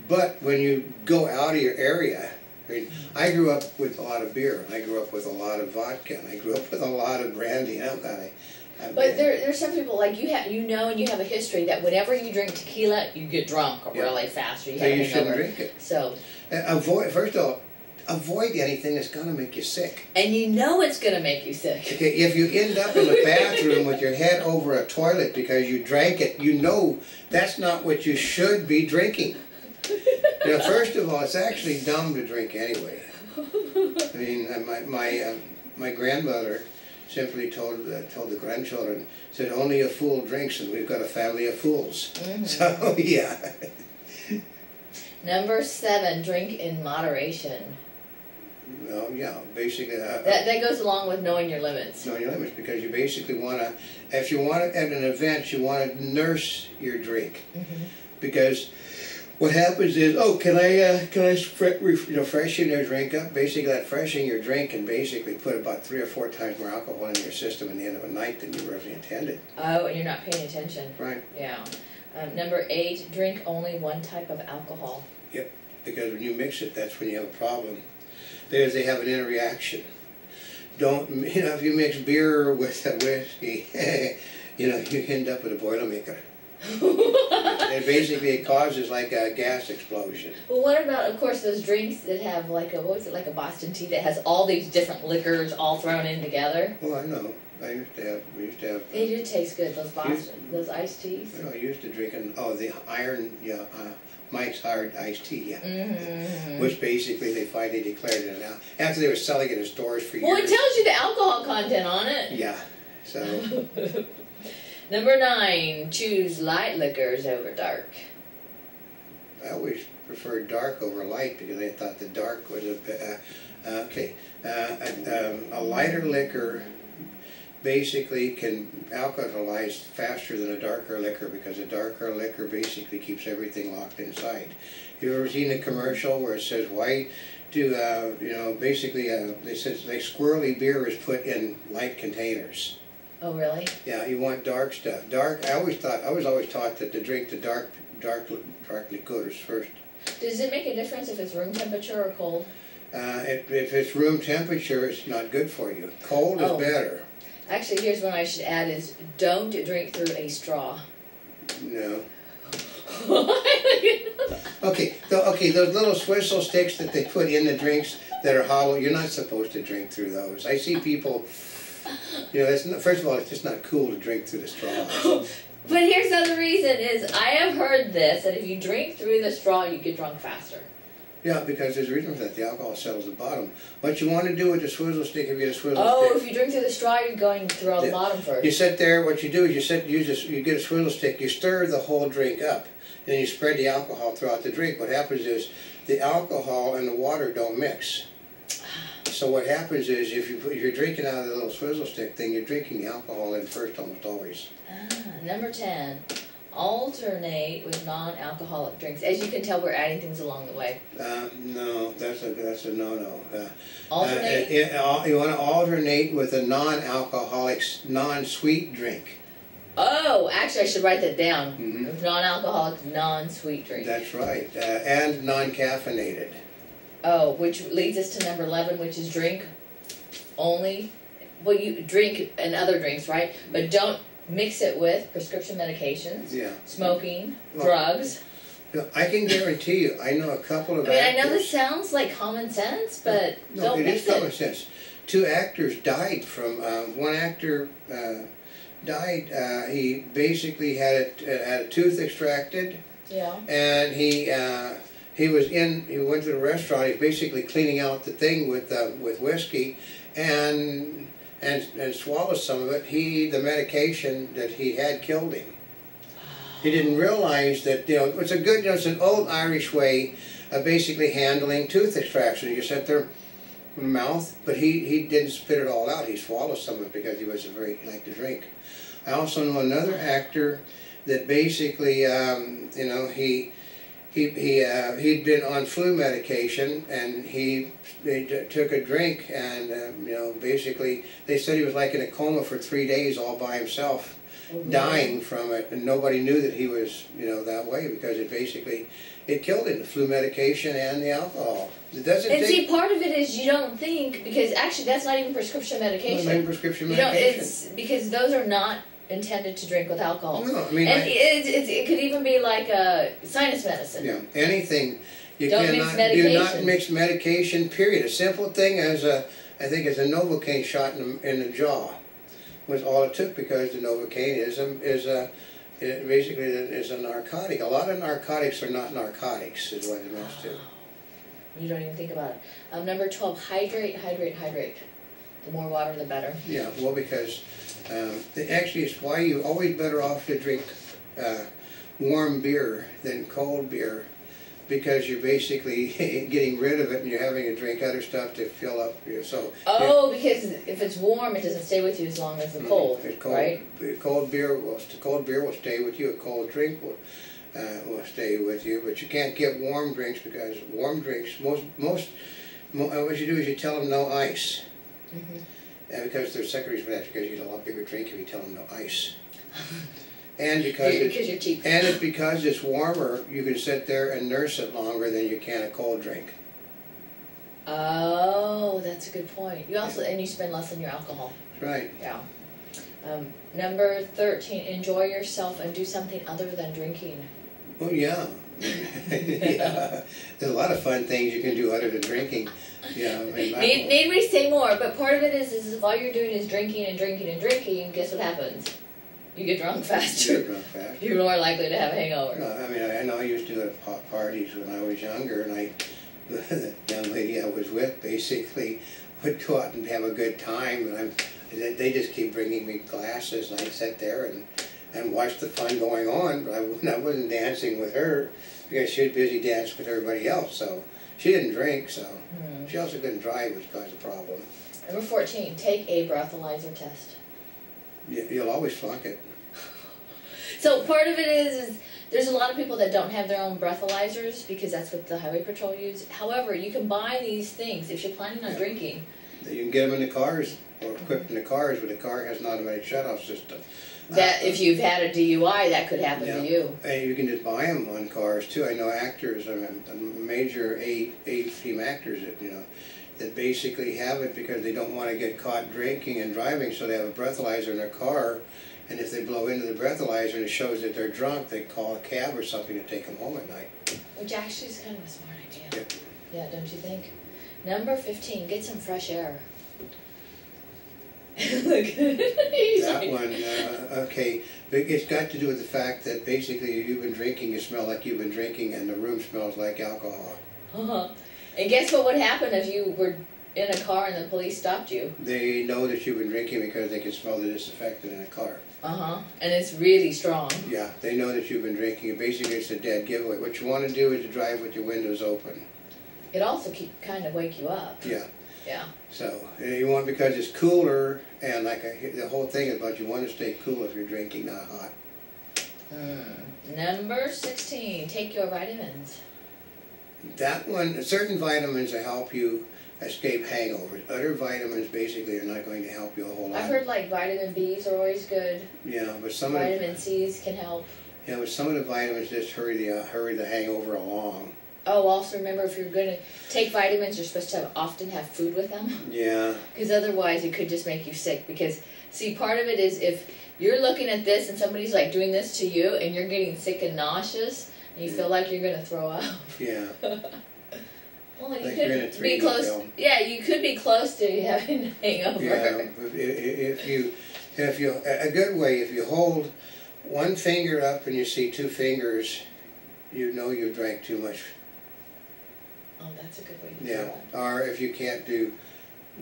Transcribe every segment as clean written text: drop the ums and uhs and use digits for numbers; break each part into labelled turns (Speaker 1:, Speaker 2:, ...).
Speaker 1: But when you go out of your area, I mean, I grew up with a lot of beer. I grew up with a lot of vodka. And I grew up with a lot of brandy.
Speaker 2: But there's some people like you have, and you have a history that whenever you drink tequila, you get drunk really fast, or you have a hangover.
Speaker 1: Shouldn't drink it.
Speaker 2: So
Speaker 1: first of all, avoid anything that's going to make you sick.
Speaker 2: And you know it's going to make you sick. Okay,
Speaker 1: if you end up in the bathroom with your head over a toilet because you drank it, you know that's not what you should be drinking. First of all, it's actually dumb to drink anyway. I mean, my grandmother simply told the grandchildren, said, only a fool drinks, and we've got a family of fools. Mm-hmm. So, yeah.
Speaker 2: Number 7, drink in moderation.
Speaker 1: Well, yeah, basically.
Speaker 2: That goes along with knowing your limits.
Speaker 1: Knowing your limits, because you basically want to, if you want to, at an event, you want to nurse your drink. Mm-hmm. Because what happens is, can I freshen your drink up? Basically, that freshening your drink can basically put about 3 or 4 times more alcohol in your system at the end of a night than you originally intended. Oh,
Speaker 2: and you're not paying attention.
Speaker 1: Right.
Speaker 2: Yeah. Number 8, drink only one type of alcohol.
Speaker 1: Yep, because when you mix it, that's when you have a problem. Because they have an interaction. If you mix beer with whiskey, you end up with a Boilermaker. And basically it causes like a gas explosion.
Speaker 2: Well, what about, of course, those drinks that have like a, like a Boston tea that has all these different liquors all thrown in together?
Speaker 1: Oh, I know. We used to have.
Speaker 2: They do taste good, those those iced teas.
Speaker 1: I used to drink the iron, Mike's Hard iced tea, yeah. Mm-hmm. Which basically they finally declared it out. After they were selling it in stores for years.
Speaker 2: Well, it tells you the alcohol content on it.
Speaker 1: Yeah, so.
Speaker 2: Number 9, choose light liquors over dark.
Speaker 1: I always preferred dark over light because I thought the dark was a bit, a lighter liquor basically can alcoholize faster than a darker liquor because a darker liquor basically keeps everything locked inside. You ever seen a commercial where it says, why do, basically they said like squirrely beer is put in light containers.
Speaker 2: Oh, really?
Speaker 1: Yeah, you want dark stuff. Dark, I was always taught that to drink the dark liqueurs first.
Speaker 2: Does it make a difference if it's room temperature or cold?
Speaker 1: If it's room temperature, it's not good for you. Cold is better.
Speaker 2: Actually, here's one I should add is don't drink through a straw.
Speaker 1: No. Okay, those little Swizzle sticks that they put in the drinks that are hollow, you're not supposed to drink through those. I see people, first of all, it's just not cool to drink through the straw.
Speaker 2: But here's the other reason is I have heard this, that if you drink through the straw, you get drunk faster.
Speaker 1: Yeah, because there's a reason for that. The alcohol settles at the bottom. What you want to do with the Swizzle stick, if you get a Swizzle stick...
Speaker 2: Oh, if you drink through the straw, you're going through the bottom first.
Speaker 1: You sit there, what you do is you get a Swizzle stick, you stir the whole drink up, and then you spread the alcohol throughout the drink. What happens is the alcohol and the water don't mix. So what happens is if you're drinking out of the little Swizzle stick thing, you're drinking the alcohol in first almost always.
Speaker 2: Number 10. Alternate with non-alcoholic drinks. As you can tell, we're adding things along the way.
Speaker 1: No, that's a no-no.
Speaker 2: Alternate?
Speaker 1: You want to alternate with a non-alcoholic, non-sweet drink.
Speaker 2: Oh, actually I should write that down. Mm-hmm. Non-alcoholic, non-sweet drink.
Speaker 1: That's right. And non-caffeinated.
Speaker 2: Oh, which leads us to number 11, which is drink only. Well, you drink and other drinks, right? But don't mix it with prescription medications, smoking, drugs.
Speaker 1: I can guarantee you, I know a couple of actors.
Speaker 2: I know this sounds like common sense, but don't mix it.
Speaker 1: It is common sense. 2 actors died from, one actor died, he basically had a tooth extracted. Yeah. And he went to the restaurant, he's basically cleaning out the thing with whiskey, and swallowed some of it. The medication that he had killed him. He didn't realize that, it's an old Irish way of basically handling tooth extraction. You sit there in the mouth, but he didn't spit it all out. He swallowed some of it because he liked to drink. I also know another actor that basically, he'd been on flu medication, and they took a drink, and basically they said he was like in a coma for 3 days all by himself, dying from it, and nobody knew that he was that way because it basically it killed him, the flu medication and the alcohol. It doesn't
Speaker 2: and see, part of it is you don't think, because actually that's not even prescription medication.
Speaker 1: Not even prescription medication.
Speaker 2: It's because those are not intended to drink with alcohol.
Speaker 1: No, I mean,
Speaker 2: and it could even be like a sinus medicine.
Speaker 1: Yeah, anything. You
Speaker 2: don't mix medication.
Speaker 1: Do not mix medication, period. A simple thing as I think as a Novocaine shot in the jaw was all it took, because the Novocaine it basically is a narcotic. A lot of narcotics are not narcotics, is what it amounts to.
Speaker 2: You don't even think about it. Number 12, hydrate, hydrate, hydrate. The more water, the better.
Speaker 1: Yeah, well, because actually it's why you're always better off to drink warm beer than cold beer, because you're basically getting rid of it and you're having to drink other stuff to fill up. So.
Speaker 2: Oh, because if it's warm, it doesn't stay with you as long as the cold, right?
Speaker 1: Cold beer will stay with you. A cold drink will stay with you, but you can't get warm drinks, because warm drinks, what you do is you tell them no ice. And because they're secretaries for that, because you get a lot bigger drink if you tell them no ice. And because
Speaker 2: you're cheap.
Speaker 1: And it's because it's warmer, you can sit there and nurse it longer than you can a cold drink.
Speaker 2: Oh, that's a good point. You also and you spend less on your alcohol.
Speaker 1: That's right.
Speaker 2: Yeah. Number 13, enjoy yourself and do something other than drinking.
Speaker 1: Oh yeah. Yeah. There's a lot of fun things you can do other than drinking. Yeah. I mean,
Speaker 2: need we say more? But part of it is if all you're doing is drinking and drinking and drinking, guess what happens? You get drunk faster.
Speaker 1: You get drunk faster.
Speaker 2: You're more likely to have a hangover.
Speaker 1: No, I mean, I know I used to go to parties when I was younger, and the young lady I was with basically would go out and have a good time, and they just keep bringing me glasses, and I'd sit there and watch the fun going on, but I wasn't dancing with her, because she was busy dancing with everybody else, so she didn't drink, so she also couldn't drive, which caused a problem.
Speaker 2: Number 14, take a breathalyzer test.
Speaker 1: You'll always flunk it.
Speaker 2: So part of it is there's a lot of people that don't have their own breathalyzers, because that's what the highway patrol use. However, you can buy these things if you're planning on drinking.
Speaker 1: You can get them in the cars, or equipped in the cars, but the car has an automatic shutoff system.
Speaker 2: That if you've had a DUI, that could happen to you.
Speaker 1: And you can just buy them on cars too. I know actors, major A-team actors that basically have it because they don't want to get caught drinking and driving, so they have a breathalyzer in their car. And if they blow into the breathalyzer and it shows that they're drunk, they call a cab or something to take them home at night.
Speaker 2: Which actually is kind of a smart idea. Yeah, don't you think? Number 15, get some fresh air.
Speaker 1: That one, okay. But it's got to do with the fact that basically you've been drinking, you smell like you've been drinking, and the room smells like alcohol.
Speaker 2: And guess what would happen if you were in a car and the police stopped you?
Speaker 1: They know that you've been drinking because they can smell the disinfectant in a car.
Speaker 2: And it's really strong.
Speaker 1: Yeah, they know that you've been drinking. Basically, it's a dead giveaway. What you want to do is to drive with your windows open.
Speaker 2: It also kind of wake you up.
Speaker 1: Yeah.
Speaker 2: Yeah.
Speaker 1: So you want, because it's cooler, and the whole thing about you want to stay cool if you're drinking, not hot.
Speaker 2: Number 16, take your vitamins.
Speaker 1: That one, certain vitamins will help you escape hangovers. Other vitamins basically are not going to help you a whole lot.
Speaker 2: I've heard like vitamin B's are always good.
Speaker 1: Yeah, but some
Speaker 2: vitamin C's can help.
Speaker 1: Yeah, but some of the vitamins just hurry the hangover along.
Speaker 2: Oh, also remember, if you're going to take vitamins, you're supposed to often have food with them.
Speaker 1: Yeah.
Speaker 2: Because otherwise it could just make you sick. Because, see, part of it is if you're looking at this and somebody's like doing this to you and you're getting sick and nauseous and you feel like you're going to throw up.
Speaker 1: Yeah.
Speaker 2: Well, you could be close. Yeah, you could be close to having a hangover.
Speaker 1: Yeah, if you a good way, if you hold one finger up and you see two fingers, you know you drank too much.
Speaker 2: Oh, that's a good way to
Speaker 1: do that. Or if you can't do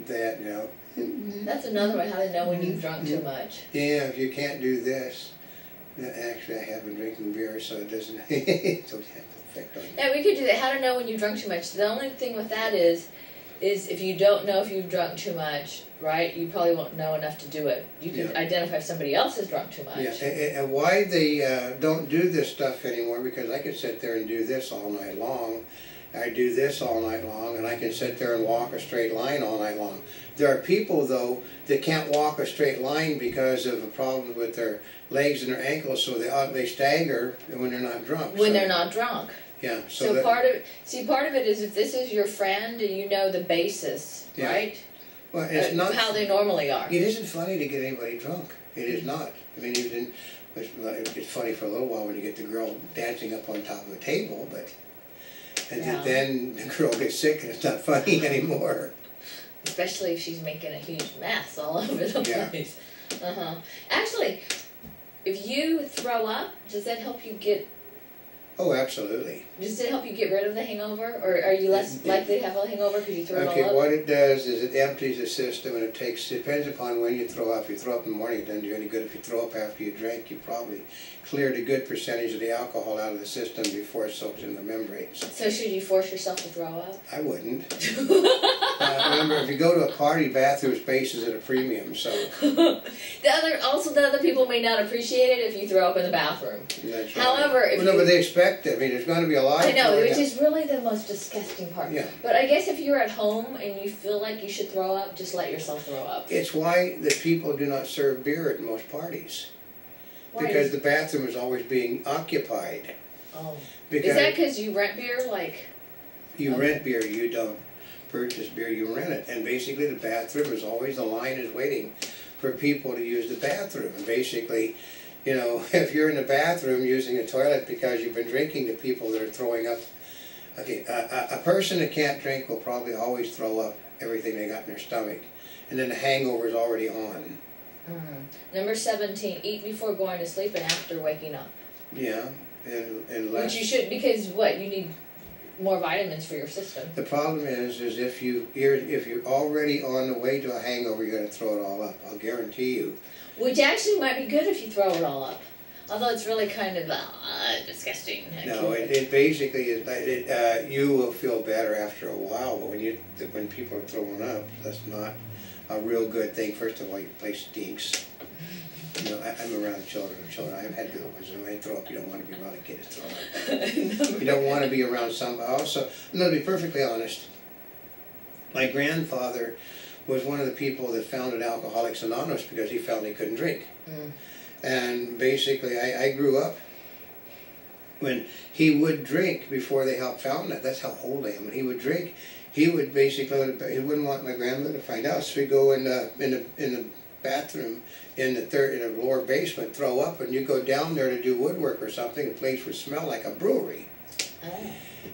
Speaker 1: that,
Speaker 2: That's another way how to know when you've drunk too much.
Speaker 1: Yeah, if you can't do this. Actually, I have been drinking beer, so it doesn't have the effect on you.
Speaker 2: Yeah, we could do that. How to know when you've drunk too much. The only thing with that is if you don't know if you've drunk too much, right, you probably won't know enough to do it. You can identify if somebody else has drunk too much.
Speaker 1: Yeah, and why they don't do this stuff anymore, because I could sit there and do this all night long. I do this all night long, and I can sit there and walk a straight line all night long. There are people, though, that can't walk a straight line because of a problem with their legs and their ankles, so they stagger when they're not drunk.
Speaker 2: When they're not drunk.
Speaker 1: Yeah.
Speaker 2: So part of it is if this is your friend and you know the basis, yeah. Right?
Speaker 1: Well, it's not
Speaker 2: how they normally are.
Speaker 1: It isn't funny to get anybody drunk. It is not. I mean, it's funny for a little while when you get the girl dancing up on top of a table, but then the girl gets sick and it's not funny anymore.
Speaker 2: Especially if she's making a huge mess all over the place. Actually, if you throw up, does that help you get...
Speaker 1: Oh, absolutely.
Speaker 2: Does it help you get rid of the hangover? Or are you less likely to have a hangover because you throw it all up?
Speaker 1: Okay, what it does is it empties the system, and it depends upon when you throw up. If you throw up in the morning, it doesn't do any good. If you throw up after you drink, you probably cleared a good percentage of the alcohol out of the system before it soaks in the membranes. So
Speaker 2: should you force yourself to throw up?
Speaker 1: I wouldn't. Remember, if you go to a party, bathroom space is at a premium, so...
Speaker 2: the other people may not appreciate it if you throw up in the bathroom.
Speaker 1: That's right.
Speaker 2: However, if
Speaker 1: but they expect it. I mean, there's going to be a lot of...
Speaker 2: I know, which is really the most disgusting part. Yeah. But I guess if you're at home and you feel like you should throw up, just let yourself throw up.
Speaker 1: It's why the people do not serve beer at most parties. Why? Because the bathroom is always being occupied.
Speaker 2: Oh. Is that because you rent beer?
Speaker 1: You rent beer, you don't purchase beer, you rent it. And basically the bathroom is always, the line is waiting for people to use the bathroom. And basically, you know, if you're in the bathroom using a toilet because you've been drinking, the people that are throwing up, okay, a person that can't drink will probably always throw up everything they got in their stomach. And then the hangover is already on.
Speaker 2: Number 17, eat before going to sleep and after waking up.
Speaker 1: Yeah, and less.
Speaker 2: Which you should, because what, you need more vitamins for your system.
Speaker 1: The problem is if you're already on the way to a hangover, you're going to throw it all up. I'll guarantee you.
Speaker 2: Which actually might be good if you throw it all up. Although it's really kind of disgusting.
Speaker 1: No, it basically is. You will feel better after a while, but when people are throwing up, that's not a real good thing. First of all, your place stinks. You know, I'm around children. I've had good ones, and when they throw up, you don't want to be around a kid that's throwing up. You don't want to be around somebody. Also, no, to be perfectly honest, my grandfather was one of the people that founded Alcoholics Anonymous because he found he couldn't drink. And basically, I grew up when he would drink before they helped found it. That's how old I am. When he would drink, he would basically, he wouldn't want my grandmother to find out, so he'd go in the bathroom in the lower basement, throw up, and you go down there to do woodwork or something. The place would smell like a brewery.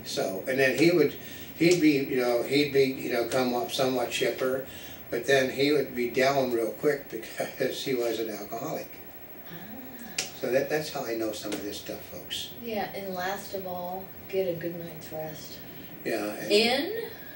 Speaker 1: So, and then he'd be come up somewhat chipper, but then he would be down real quick because he was an alcoholic. So that's how I know some of this stuff, folks.
Speaker 2: Yeah, and last of all, get a good night's rest.
Speaker 1: Yeah.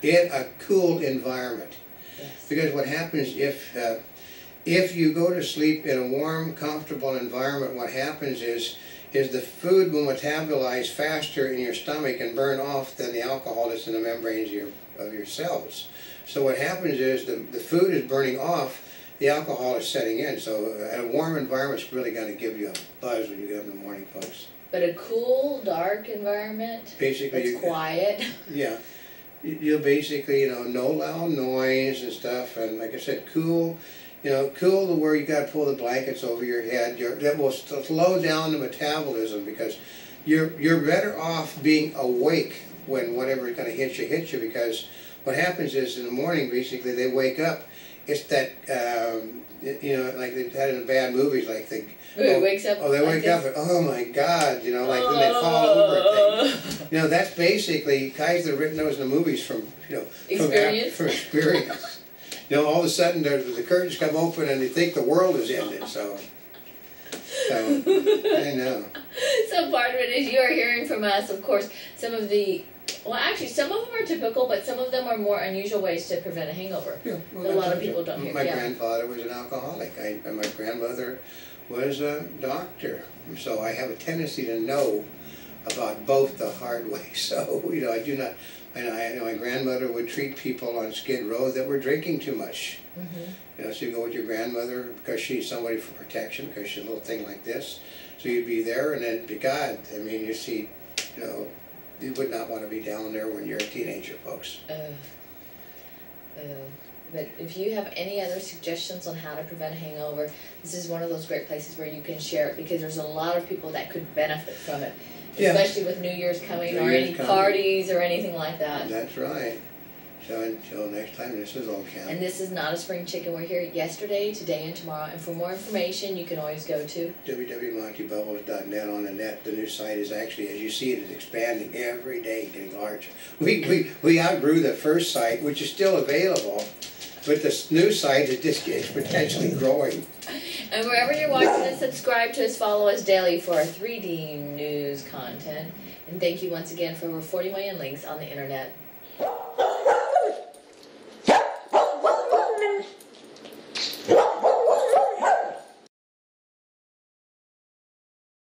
Speaker 2: In
Speaker 1: a cool environment. Yes. Because what happens if you go to sleep in a warm, comfortable environment, what happens is the food will metabolize faster in your stomach and burn off than the alcohol that's in the membranes of your cells. So what happens is the food is burning off, the alcohol is setting in. So a warm environment is really going to give you a buzz when you get up in the morning, folks.
Speaker 2: But a cool, dark environment, basically, it's quiet.
Speaker 1: Yeah. You'll basically, no loud noise and stuff, and like I said, cool. Cool to where you got to pull the blankets over your head. That will slow down the metabolism because you're better off being awake when whatever is going to hit you, because what happens is in the morning, basically, they wake up. It's that, like they've had in the bad movies, like
Speaker 2: wakes up.
Speaker 1: Oh, they wake up and, oh my God, like then they fall over a thing. That's basically guys that have written those in the movies from
Speaker 2: experience.
Speaker 1: From experience. All of a sudden the curtains come open and they think the world has ended. So I know.
Speaker 2: So part of it is you are hearing from us, of course, some of them are typical, but some of them are more unusual ways to prevent a hangover. Yeah, well, a lot of people don't hear.
Speaker 1: My grandfather was an alcoholic, and my grandmother was a doctor, so I have a tendency to know about both the hard way. So I do not. My grandmother would treat people on Skid Row that were drinking too much. So you go with your grandmother because she's somebody for protection, because she's a little thing like this. So you'd be there, and then, God, you see, you would not want to be down there when you're a teenager, folks.
Speaker 2: But if you have any other suggestions on how to prevent a hangover, this is one of those great places where you can share it, because there's a lot of people that could benefit from it. especially with New Year's coming or any parties or anything like that.
Speaker 1: That's right. So until next time, this is Old Camp.
Speaker 2: And this is not a spring chicken. We're here yesterday, today, and tomorrow. And for more information, you can always go to
Speaker 1: www.montybubbles.net on the net. The new site is actually, as you see, it is expanding every day, getting larger. We outgrew the first site, which is still available, but the new site is just exponentially growing.
Speaker 2: And wherever you're watching us, subscribe to us, follow us daily for our 3D news content. And thank you once again for over 40 million links on the internet.